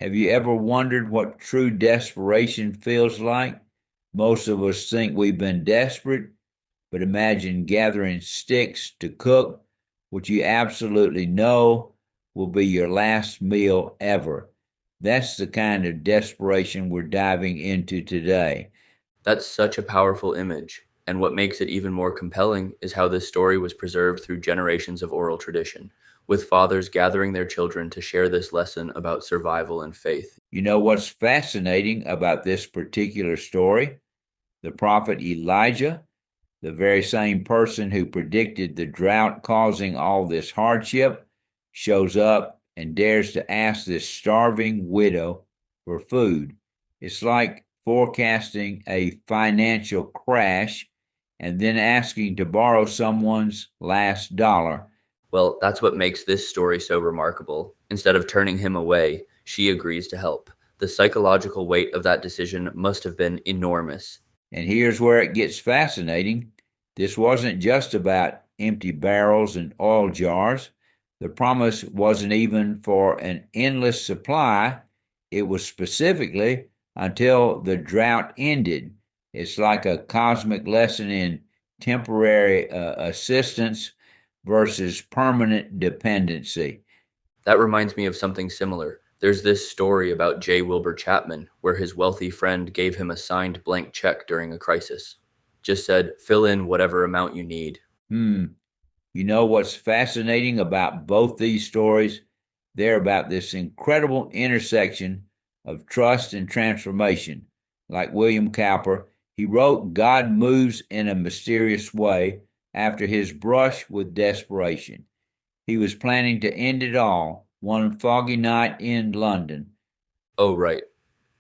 Have you ever wondered what true desperation feels like? Most of us think we've been desperate, but imagine gathering sticks to cook what you absolutely know will be your last meal ever. That's the kind of desperation we're diving into today. That's such a powerful image, and what makes it even more compelling is how this story was preserved through generations of oral tradition, with fathers gathering their children to share this lesson about survival and faith. You know what's fascinating about this particular story? The prophet Elijah, the very same person who predicted the drought causing all this hardship, shows up and dares to ask this starving widow for food. It's like forecasting a financial crash and then asking to borrow someone's last dollar. Well, that's what makes this story so remarkable. Instead of turning him away, she agrees to help. The psychological weight of that decision must have been enormous. And here's where it gets fascinating. This wasn't just about empty barrels and oil jars. The promise wasn't even for an endless supply, it was specifically until the drought ended. It's like a cosmic lesson in temporary assistance versus permanent dependency. That reminds me of something similar. There's this story about J. Wilbur Chapman, where his wealthy friend gave him a signed blank check during a crisis. Just said, fill in whatever amount you need. Hmm. You know what's fascinating about both these stories? They're about this incredible intersection of trust and transformation. Like William Cowper, he wrote God moves in a mysterious way after his brush with desperation. He was planning to end it all one foggy night in London. Oh, right.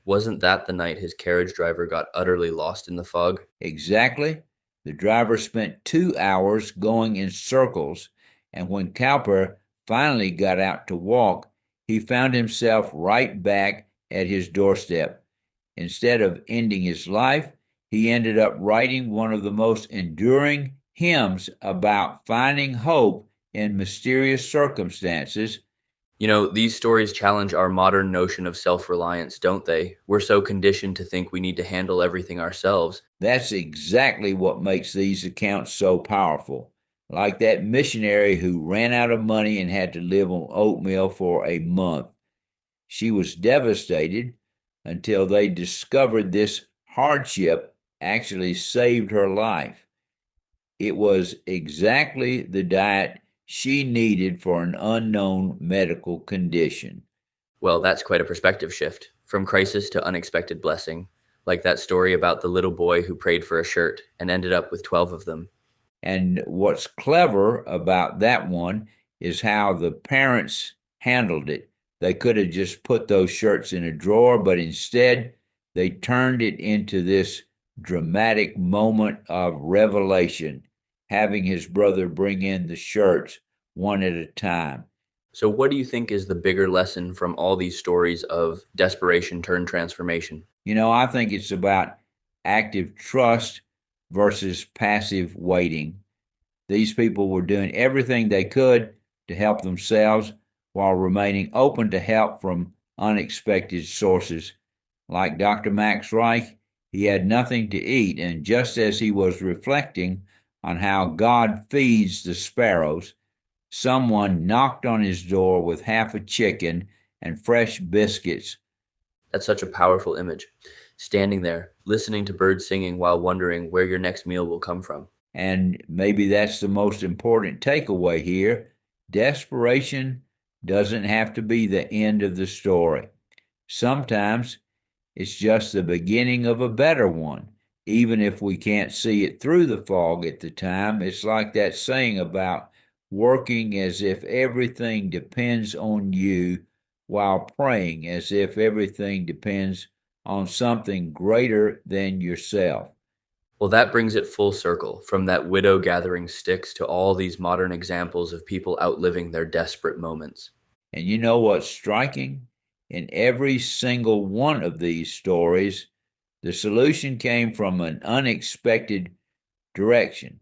Wasn't that the night his carriage driver got utterly lost in the fog? Exactly. The driver spent 2 hours going in circles, and when Cowper finally got out to walk, he found himself right back at his doorstep. Instead of ending his life, he ended up writing one of the most enduring hymns about finding hope in mysterious circumstances. You know, these stories challenge our modern notion of self reliance, don't they? We're so conditioned to think we need to handle everything ourselves. That's exactly what makes these accounts so powerful. Like that missionary who ran out of money and had to live on oatmeal for a month. She was devastated until they discovered this hardship actually saved her life. It was exactly the diet she needed for an unknown medical condition. Well, that's quite a perspective shift from crisis to unexpected blessing, like that story about the little boy who prayed for a shirt and ended up with 12 of them. And what's clever about that one is how the parents handled it. They could have just put those shirts in a drawer, but instead they turned it into this dramatic moment of revelation, having his brother bring in the shirts one at a time. So, what do you think is the bigger lesson from all these stories of desperation turned transformation? I think it's about active trust versus passive waiting. These people were doing everything they could to help themselves while remaining open to help from unexpected sources. Like Dr. Max Reich, he had nothing to eat, and just as he was reflecting on how God feeds the sparrows, someone knocked on his door with half a chicken and fresh biscuits. That's such a powerful image. Standing there, listening to birds singing while wondering where your next meal will come from. And maybe that's the most important takeaway here. Desperation doesn't have to be the end of the story. Sometimes it's just the beginning of a better one. Even if we can't see it through the fog at the time, it's like that saying about working as if everything depends on you while praying as if everything depends on something greater than yourself. Well, that brings it full circle from that widow gathering sticks to all these modern examples of people outliving their desperate moments. And you know what's striking? In every single one of these stories, the solution came from an unexpected direction.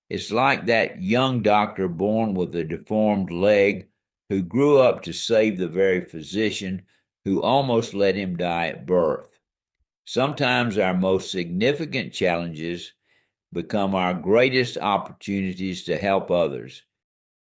It's like that young doctor born with a deformed leg who grew up to save the very physician who almost let him die at birth. Sometimes our most significant challenges become our greatest opportunities to help others.